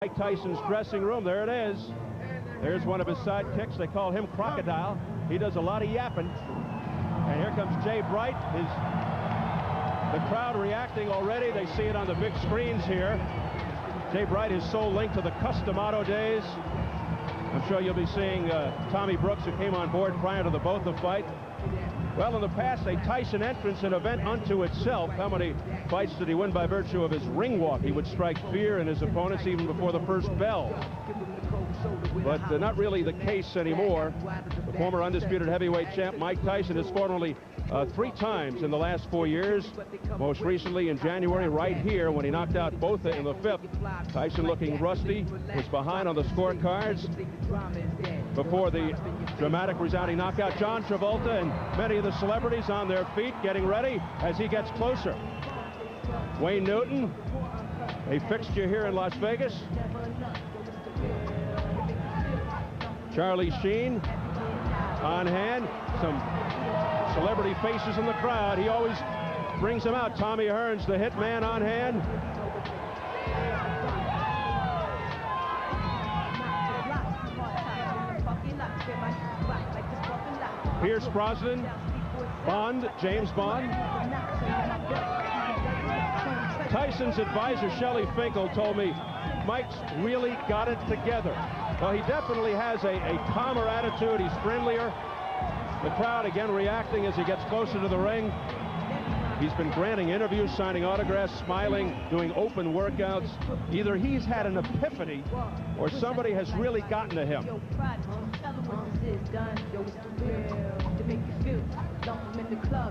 Mike Tyson's dressing room. There it is. There's one of his sidekicks. They call him Crocodile. He does a lot of yapping. And here comes Jay Bright. The crowd reacting already. They see it on the big screens here. Jay Bright is so linked to the Custom Auto days. I'm sure you'll be seeing Tommy Brooks, who came on board prior to the Botha fight. Well, in the past, a Tyson entrance, an event unto itself. How many fights did he win by virtue of his ring walk? He would strike fear in his opponents even before the first bell. But not really the case anymore. The former undisputed heavyweight champ Mike Tyson has fought only 3 times in the last 4 years. Most recently in January, right here, when he knocked out Botha in the 5th. Tyson looking rusty, was behind on the scorecards before the dramatic resounding knockout. John Travolta and many of the celebrities on their feet getting ready as he gets closer. Wayne Newton, a fixture here in Las Vegas. Charlie Sheen on hand. Some celebrity faces in the crowd. He always brings them out. Tommy Hearns, the hitman, on hand. Pierce Brosnan, Bond, James Bond. Tyson's advisor, Shelley Finkel, told me Mike's really got it together. Well, he definitely has a calmer attitude. He's friendlier. The crowd again reacting as he gets closer to the ring. He's been granting interviews, signing autographs, smiling, doing open workouts. Either he's had an epiphany or somebody has really gotten to him.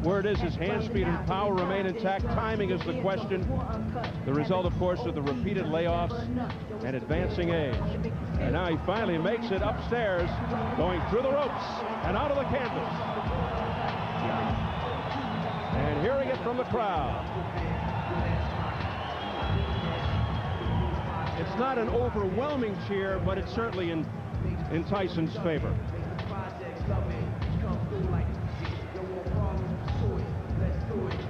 Word is his hand speed and power remain intact. Timing is the question. The result, of course, of the repeated layoffs and advancing age. And now he finally makes it upstairs, going through the ropes and out of the canvas. And hearing it from the crowd. It's not an overwhelming cheer, but it's certainly in Tyson's favor.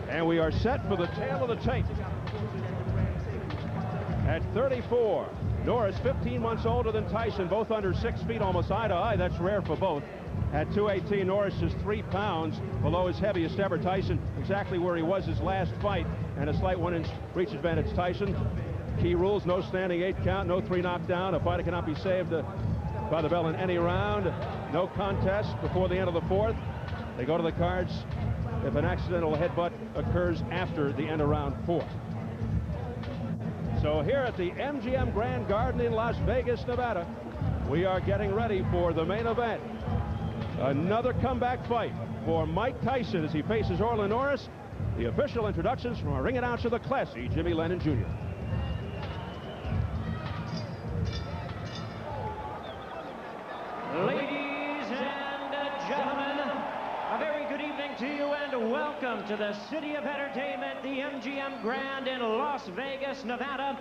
And we are set for the tail of the tape. At 34, Norris, 15 months older than Tyson, both under 6 feet, almost eye to eye. That's rare for both. At 218, Norris is 3 pounds below his heaviest ever. Tyson exactly where he was his last fight, and a slight 1-inch reach advantage. Tyson, key rules: no standing 8 count, no 3 knockdown. A fighter cannot be saved by the bell in any round. No contest before the end of the 4th. They go to the cards if an accidental headbutt occurs after the end of round 4. So here at the MGM Grand Garden in Las Vegas, Nevada, we are getting ready for the main event. Another comeback fight for Mike Tyson as he faces Orlin Norris. The official introductions from our ring announcer, the classy Jimmy Lennon Jr. Ladies and gentlemen, a very good evening to you and welcome to the City of Entertainment, the MGM Grand in Las Vegas, Nevada.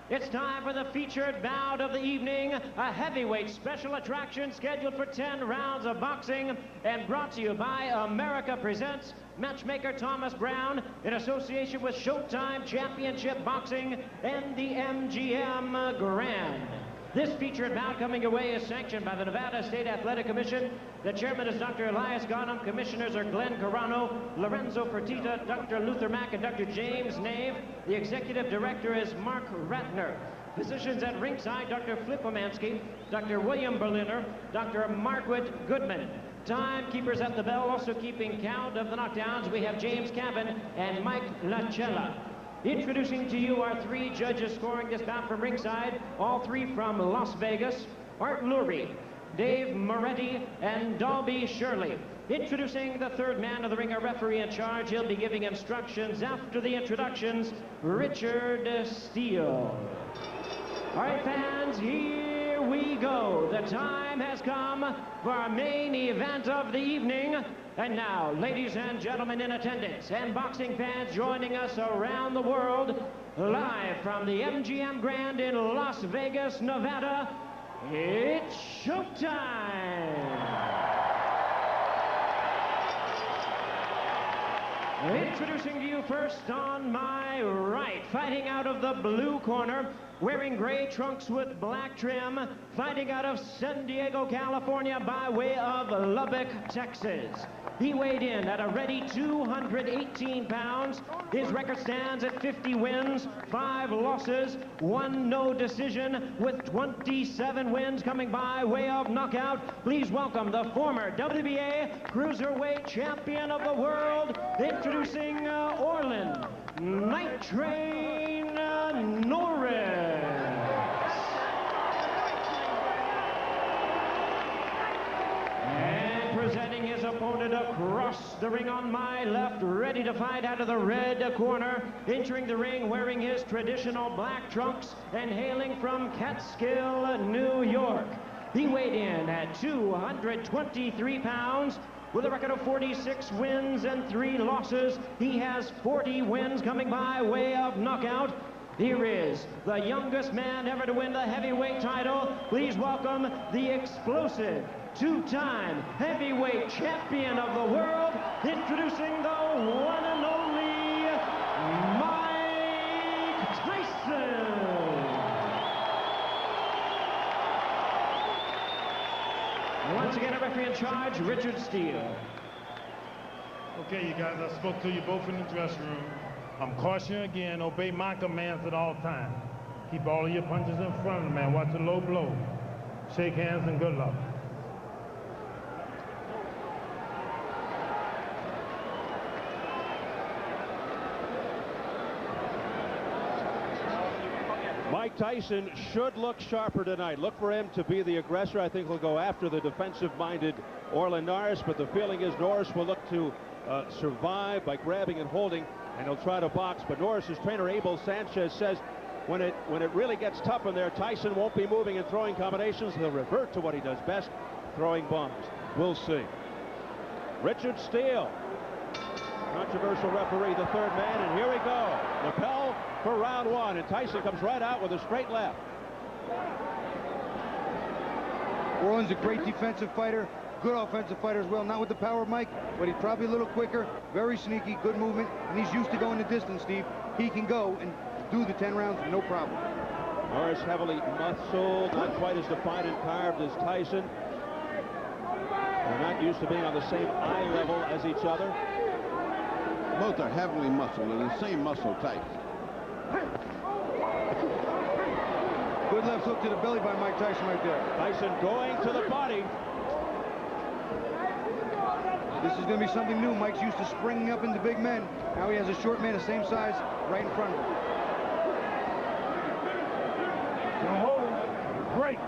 It's time for the featured bout of the evening, a heavyweight special attraction scheduled for 10 rounds of boxing and brought to you by America Presents, matchmaker Thomas Brown, in association with Showtime Championship Boxing and the MGM Grand. This featured bout coming your way is sanctioned by the Nevada State Athletic Commission. The chairman is Dr. Elias Ghanem. Commissioners are Glenn Carano, Lorenzo Fertitta, Dr. Luther Mack, and Dr. James Nave. The executive director is Mark Ratner. Physicians at ringside, Dr. Flip Omansky, Dr. William Berliner, Dr. Margaret Goodman. Timekeepers at the bell, also keeping count of the knockdowns. We have James Cavan and Mike Lachella. Introducing to you our 3 judges scoring this bout from ringside, all 3 from Las Vegas: Art Lurie, Dave Moretti, and Dalby Shirley. Introducing the 3rd man of the ring, a referee in charge. He'll be giving instructions after the introductions, Richard Steele. All right, fans, here we go. The time has come for our main event of the evening. And now, ladies and gentlemen in attendance and boxing fans joining us around the world, live from the MGM Grand in Las Vegas, Nevada, it's showtime! Introducing to you first on my right, fighting out of the blue corner, wearing gray trunks with black trim, fighting out of San Diego, California by way of Lubbock, Texas. He weighed in at a ready 218 pounds. His record stands at 50 wins, 5 losses, 1 no decision, with 27 wins coming by way of knockout. Please welcome the former WBA Cruiserweight Champion of the World, introducing Orlin Night Train Norris. And presenting his opponent across the ring on my left, ready to fight out of the red corner, entering the ring wearing his traditional black trunks and hailing from Catskill, New York. He weighed in at 223 pounds. With a record of 46 wins and 3 losses, he has 40 wins coming by way of knockout. Here is the youngest man ever to win the heavyweight title. Please welcome the explosive 2-time heavyweight champion of the world, introducing the one and only Mike Tyson. Once again, a referee in charge, Richard Steele. Okay, you guys, I spoke to you both in the dressing room. I'm cautioning again, obey my commands at all times. Keep all of your punches in front of the man. Watch the low blow. Shake hands and good luck. Mike Tyson should look sharper tonight. Look for him to be the aggressor. I think he'll go after the defensive-minded Orlin Norris, but the feeling is Norris will look to survive by grabbing and holding, and he'll try to box. But Norris's trainer, Abel Sanchez, says when it really gets tough in there, Tyson won't be moving and throwing combinations. He'll revert to what he does best, throwing bombs. We'll see. Richard Steele, controversial referee, the third man, and here we go. Lapel for round 1, and Tyson comes right out with a straight left. Orlin's a great defensive fighter, good offensive fighter as well. Not with the power of Mike, but he's probably a little quicker, very sneaky, good movement, and he's used to going the distance, Steve. He can go and do the 10 rounds, no problem. Norris heavily muscled, not quite as defined and carved as Tyson. They're not used to being on the same eye level as each other. Both are heavily muscled and the same muscle type. Good left hook to the belly by Mike Tyson right there. Tyson going to the body. This is going to be something new. Mike's used to springing up into big men. Now he has a short man the same size right in front of him. Great.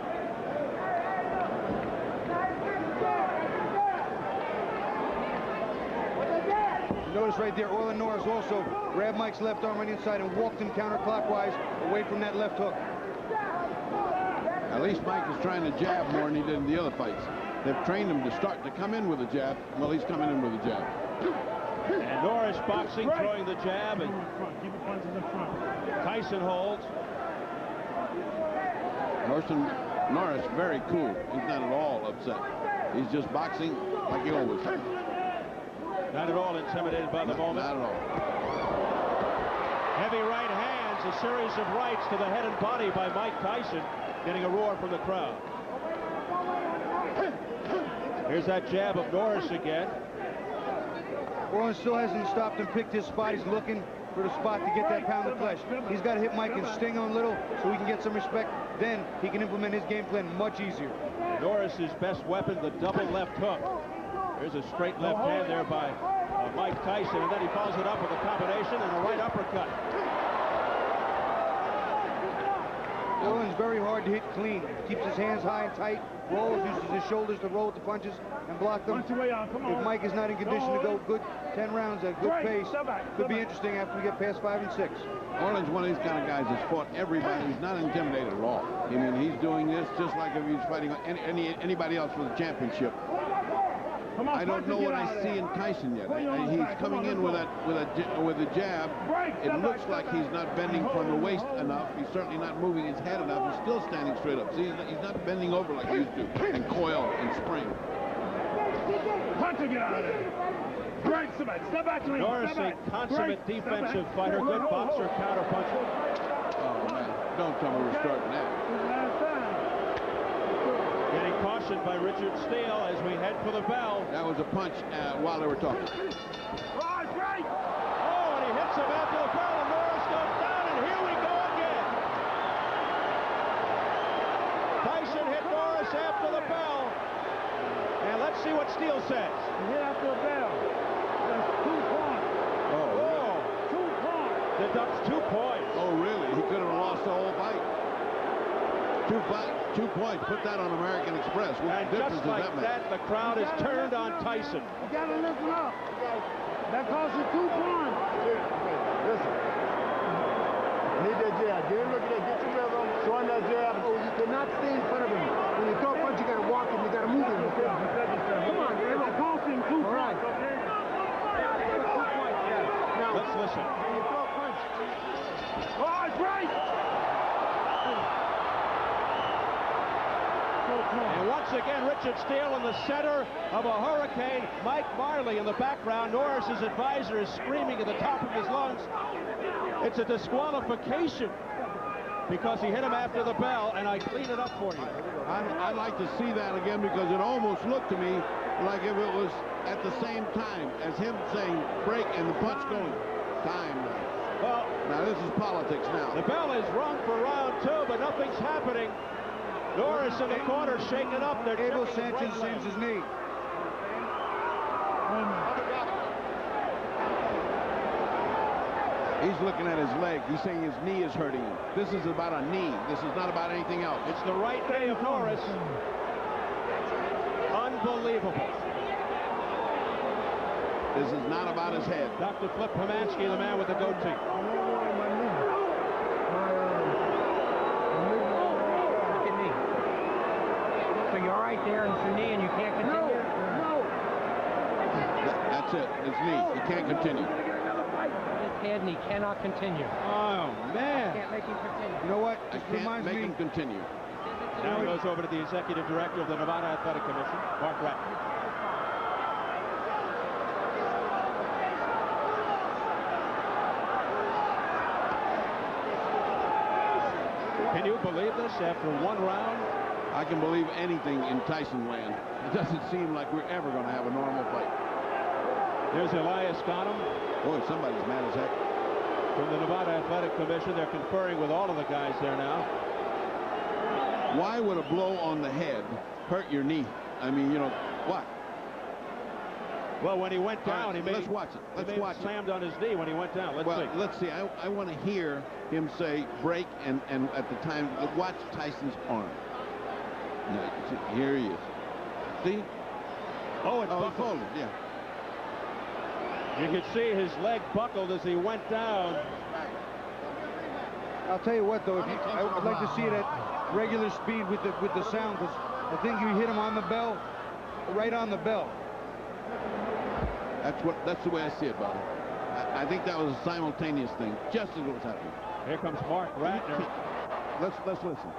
Notice right there, Orlin Norris also grabbed Mike's left arm on the inside and walked him counterclockwise away from that left hook. At least Mike is trying to jab more than he did in the other fights. They've trained him to start to come in with a jab. Well, he's coming in with a jab. And Norris boxing, throwing the jab, and Keep the punches in front. Tyson holds. Norris very cool. He's not at all upset. He's just boxing like he always does. Not at all intimidated by the moment. Not at all. Heavy right hands, a series of rights to the head and body by Mike Tyson, getting a roar from the crowd. Here's that jab of Norris again. Orlin still hasn't stopped and picked his spot. He's looking for the spot to get that pound of flesh. He's got to hit Mike and sting him a little so he can get some respect. Then he can implement his game plan much easier. Norris's best weapon, the double left hook. There's a straight left hand there by Mike Tyson, and then he follows it up with a combination and a right uppercut. Orlin's very hard to hit clean. Keeps his hands high and tight, rolls, uses his shoulders to roll with the punches and block them. If Mike is not in condition to go good 10 rounds at good pace, could be interesting after we get past 5 and 6. Orlin's one of these kind of guys that's fought everybody. He's not intimidated at all. I mean, he's doing this just like if he was fighting anybody else for the championship. I don't know what I see in Tyson yet. He's coming in with a jab. It looks like he's not bending from the waist enough. He's certainly not moving his head enough. He's still standing straight up. See, he's not bending over like he used to and coil and spring. Norris, a consummate defensive fighter, good boxer, counterpuncher. Oh, man. don't tell me we're starting that. Getting cautioned by Richard Steele as we head for the bell. That was a punch while they were talking. Oh, and he hits him after the bell, and Norris goes down, and here we go again. Tyson hit Norris after the bell. And let's see what Steele says. He hit after the bell. That's 2 points. Oh, really? 2 points. Deducts 2 points. Oh, really? He could have lost the whole fight. 2 points. Put that on American Express. What And difference just does like that make? that, the crowd is turned on Tyson. You got to listen up. That costs you 2 points. Listen. Need that jab. Get him, look at that. Get your rhythm. Show him that jab. Oh, you cannot stay in front of him. When you throw a punch, you got to walk him. You got to move him. Okay? Come on, man. It costs him 2 points, okay? Now, Let's listen. when you throw a punch. Oh, it's right! And once again, Richard Steele in the center of a hurricane. Mike Marley in the background. Norris's advisor is screaming at the top of his lungs. It's a disqualification because he hit him after the bell, and I clean it up for you. I'd like to see that again because it almost looked to me like if it was at the same time as him saying break and the punch going. Time. Well, Now this is politics now. the bell is rung for round 2, but nothing's happening. Norris in the corner shaking up. They're Abel checking Sanchez right sends leg. his knee. He's looking at his leg. He's saying his knee is hurting him. This is about a knee. This is not about anything else. It's the right knee of Norris. Unbelievable. This is not about his head. Dr. Flip Pomansky, the man with the goatee. So you're all right there, and it's your knee, and you can't continue? That's it. His knee. He can't continue. His head, and he cannot continue. Oh, man. Can't make him continue. You know what? I This can't reminds make me. him continue. Now he goes over to the executive director of the Nevada Athletic Commission, Mark Ratner. Can you believe this after 1 round? I can believe anything in Tyson land. It doesn't seem like we're ever going to have a normal fight. There's Elias Ghanem Boy, somebody's mad as heck. from the Nevada Athletic Commission. They're conferring with all of the guys there now. Why would a blow on the head hurt your knee? I mean, you know, what? Well, when he went All down, right, he made let's watch it. he Let's may have watch it. slammed on his knee when he went down. Let's Well, see. let's see. I want to hear him say break and at the time, watch Tyson's arm. No, here he is. See? Oh, it's Oh, he buckled. folded, yeah. You could see his leg buckled as he went down. I'll tell you what, though, I would like to see it at regular speed with the sound, because I think you hit him on the bell, right on the bell. That's the way I see it, buddy. I think that was a simultaneous thing, just as it was happening. Here comes Mark Ratner. Let's listen.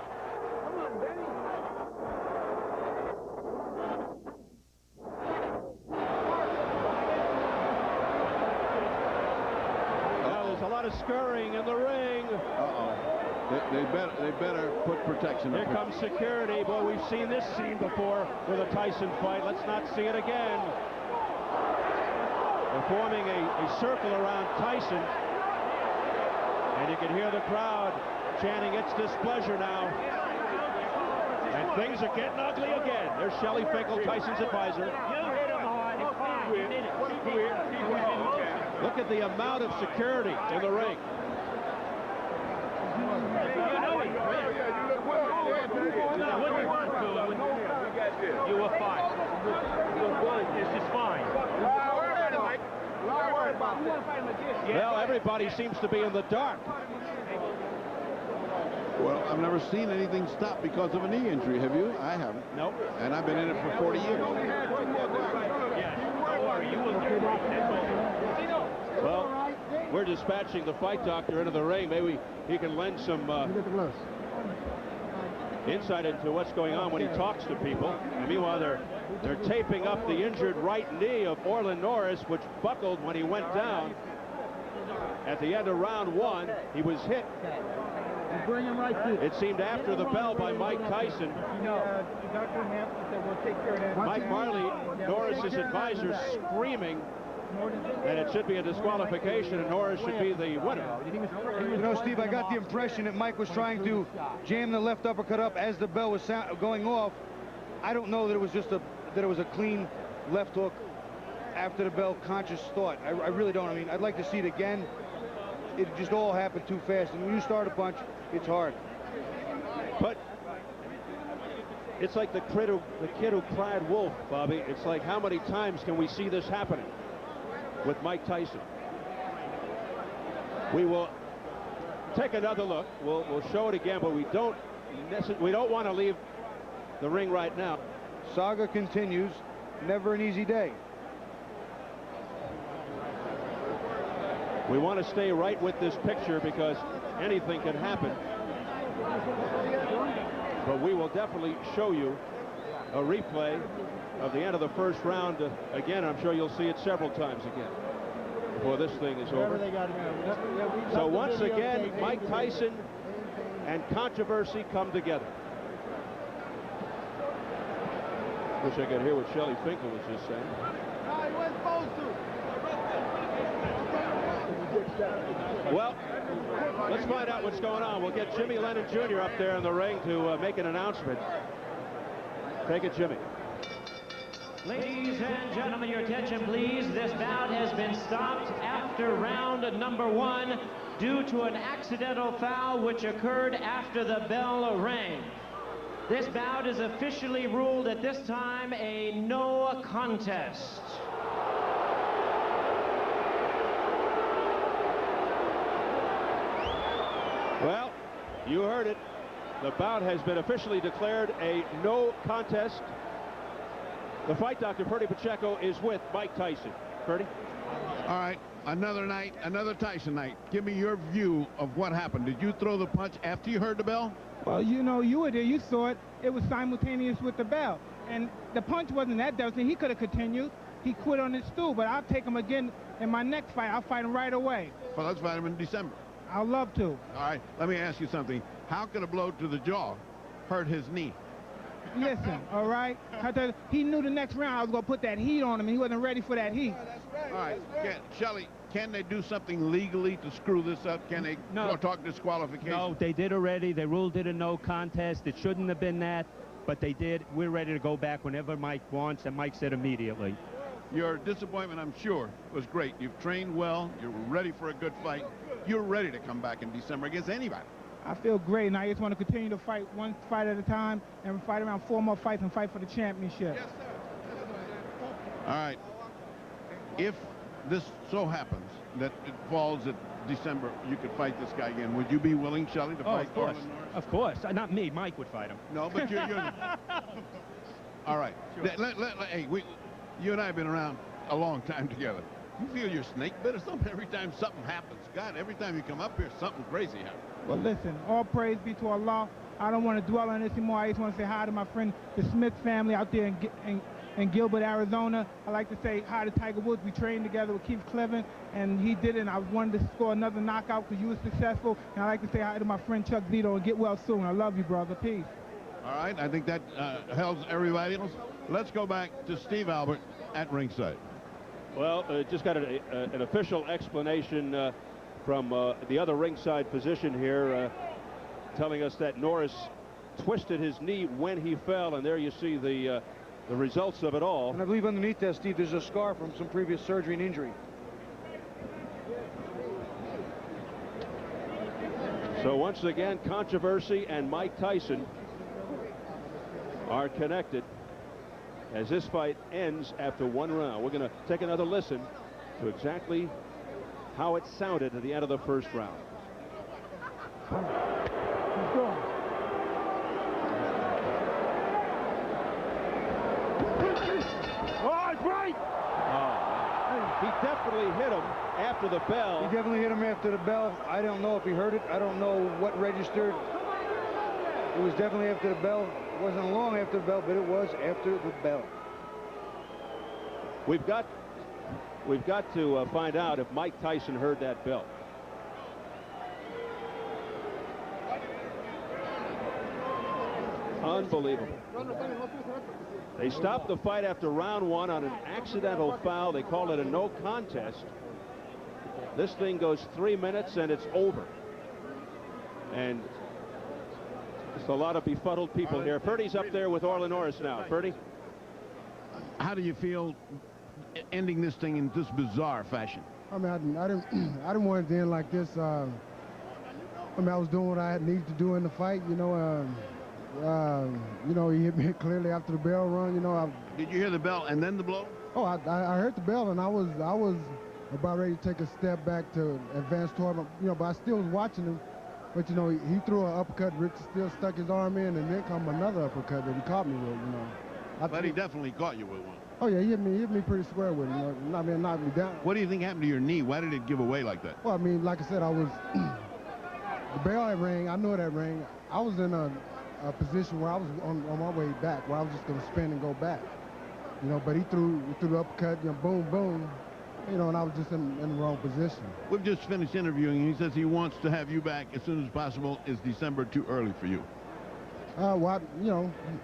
Now there's a lot of scurrying in the ring. Uh-oh. They better put protection Here up. comes security. Boy, we've seen this scene before with a Tyson fight. Let's not see it again. They're forming a circle around Tyson. And you can hear the crowd chanting its displeasure now. And things are getting ugly again. There's Shelley Finkel, Tyson's advisor. Look at the amount of security in the ring. You were fine. This is fine. Well, everybody seems to be in the dark. Well, I've never seen anything stop because of a knee injury. Have you? I haven't. Nope. And I've been in it for 40 years. Well, we're dispatching the fight doctor into the ring. Maybe he can lend some insight into what's going on when he talks to people. And meanwhile, they're taping up the injured right knee of Orlin Norris, which buckled when he went down. At the end of round 1, he was hit Bring him right through. It seemed after the bell by Mike Tyson. Dr. Hampton said we'll take care of that. Mike Marley, Norris's advisor, screaming that it should be a disqualification and Norris should be the winner. You know, Steve, I got the impression that Mike was trying to jam the left uppercut up as the bell was going off. I don't know that it was just that it was a clean left hook after the bell conscious thought. I really don't. I mean, I'd like to see it again. It just all happened too fast. And when you start a punch, it's hard. But it's like the kid who cried wolf, Bobby. It's like, how many times can we see this happening with Mike Tyson? We will take another look. We'll show it again, but we don't want to leave the ring right now. Saga continues. Never an easy day. We want to stay right with this picture because anything can happen. But we will definitely show you a replay of the end of the first round. Again, I'm sure you'll see it several times again before this thing is over. So once again, Mike Tyson and controversy come together. Wish I could hear what Shelly Finkel was just saying. He wasn't supposed to. Well, let's find out what's going on. We'll get Jimmy Lennon Jr. up there in the ring to make an announcement. Take it, Jimmy. Ladies and gentlemen, your attention, please. This bout has been stopped after round number 1 due to an accidental foul which occurred after the bell rang. This bout is officially ruled at this time a no contest. Well, you heard it. The bout has been officially declared a no contest. The fight doctor, Ferdy Pacheco, is with Mike Tyson. Ferdy? All right, another night, another Tyson night. Give me your view of what happened. Did you throw the punch after you heard the bell? Well, you know, you were there. You saw it. It was simultaneous with the bell. And the punch wasn't that devastating. He could have continued. He quit on his stool. But I'll take him again in my next fight. I'll fight him right away. Well, let's fight him in December. I'd love to. All right, let me ask you something. How could a blow to the jaw hurt his knee? Listen, all right? He knew the next round I was going to put that heat on him, and he wasn't ready for that heat. All right, Shelly, can they do something legally to screw this up? Can they go talk disqualification? No, they did already. They ruled it a no contest. It shouldn't have been that, but they did. We're ready to go back whenever Mike wants, and Mike said immediately. Your disappointment, I'm sure, was great. You've trained well. You're ready for a good fight. You're ready to come back in December against anybody. I feel great, and I just want to continue to fight one fight at a time and fight around 4 more fights and fight for the championship. Yes, sir. All right. If this so happens that it falls at December, you could fight this guy again. Would you be willing, Shelly, to fight of course. Orlin Norris? Of course. Not me. Mike would fight him. No, but you're all right. Sure. Hey, you and I have been around a long time together. You feel your snake bit or something every time something happens? God, every time you come up here, something crazy happens. Well, listen, all praise be to Allah. I don't want to dwell on this anymore. I just want to say hi to my friend, the Smith family out there in Gilbert, Arizona. I like to say hi to Tiger Woods. We trained together with Keith Cleveland, and he did it, and I wanted to score another knockout because you were successful. And I like to say hi to my friend Chuck Zito, and get well soon. I love you, brother. Peace. All right, I think that helps everybody else. Let's go back to Steve Albert at ringside. Well, just got an official explanation from the other ringside physician here, telling us that Norris twisted his knee when he fell, and there you see the results of it all. And I believe underneath that, Steve, there's a scar from some previous surgery and injury. So once again, controversy and Mike Tyson are connected as this fight ends after 1 round. We're going to take another listen to exactly how it sounded at the end of the first round. Oh, it's right! He definitely hit him after the bell. He definitely hit him after the bell. I don't know if he heard it. I don't know what registered. It was definitely after the bell. It wasn't long after the bell, but it was after the bell. We've got to find out if Mike Tyson heard that bell. Unbelievable. They stopped the fight after round 1 on an accidental foul. They called it a no contest. This thing goes 3 minutes and it's over. And there's a lot of befuddled people here. Purdy's up there with Orlin Norris now. Purdy? How do you feel ending this thing in this bizarre fashion? I mean, I didn't want it to end like this. I mean, I was doing what I needed to do in the fight. You know, he hit me clearly after the bell run. You know, Did you hear the bell and then the blow? Oh, I heard the bell, and I was about ready to take a step back to advance toward him. You know, but I still was watching him. But you know, he threw an uppercut. Rick still stuck his arm in, and then come another uppercut that he caught me with. You know, but he definitely caught you with one. Oh yeah, he hit me pretty square with it. You know, I mean, knocked me down. What do you think happened to your knee? Why did it give away like that? Well, I mean, like I said, I was the bell that rang. I knew that rang. I was in a position where I was on my way back, where I was just going to spin and go back. You know, but he threw the uppercut, you know, boom, boom. You know, and I was just in the wrong position. We've just finished interviewing him. He says he wants to have you back as soon as possible. Is December too early for you? Well,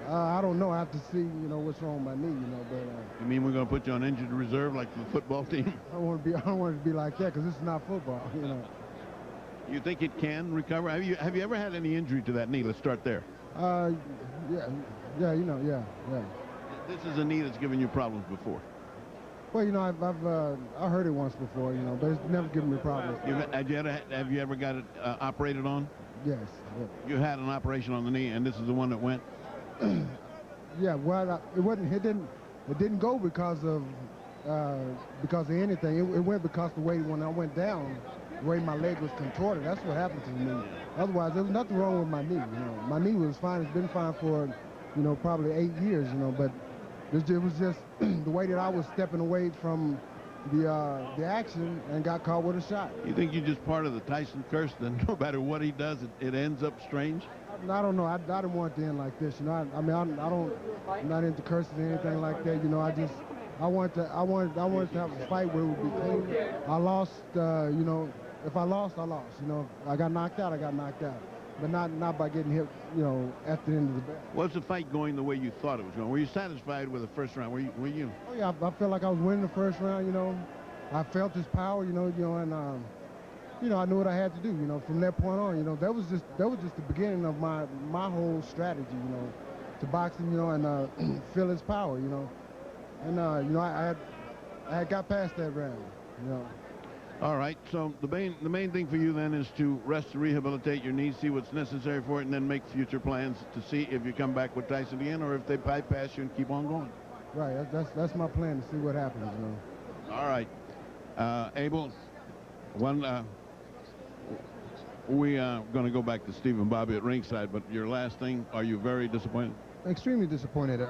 I don't know. I have to see, you know, what's wrong with my knee, you know. But you mean we're going to put you on injured reserve like the football team? I don't want it to be like that, because this is not football, you know. You think it can recover? Have you ever had any injury to that knee? Let's start there. Yeah, you know, yeah. This is a knee that's given you problems before. Well, you know, I heard it once before, you know, but it's never given me problems. Have you ever got it operated on? Yes. You had an operation on the knee, and this is the one that went. Yeah. Well, it didn't go because of anything. It went because the way when I went down, the way my leg was contorted. That's what happened to me. Otherwise, there was nothing wrong with my knee. You know, my knee was fine. It's been fine for, you know, probably 8 years. You know, but it was just the way that I was stepping away from the action and got caught with a shot. You think you're just part of the Tyson curse? Then no matter what he does, it ends up strange. I don't know. I didn't want it to end like this. You know, I'm not into curses or anything like that. You know, I wanted to have a fight where it would be clean. I lost. You know, if I lost, I lost. You know, if I got knocked out, I got knocked out. But not by getting hit, you know, at the end of the bell. Was the fight going the way you thought it was going? Were you satisfied with the first round? Were you? Oh yeah, I felt like I was winning the first round. You know, I felt his power. You know, and you know, I knew what I had to do. You know, from that point on, you know, that was just the beginning of my whole strategy. You know, to boxing. You know, and feel his power. You know, and you know, I had got past that round. You know. All right, so the main thing for you then is to rest and rehabilitate your knee, see what's necessary for it, and then make future plans to see if you come back with Tyson again or if they bypass you and keep on going. Right, that's my plan, to see what happens, you know. All right, Abel, we are going to go back to Steve and Bobby at ringside, but your last thing, are you very disappointed? Extremely disappointed.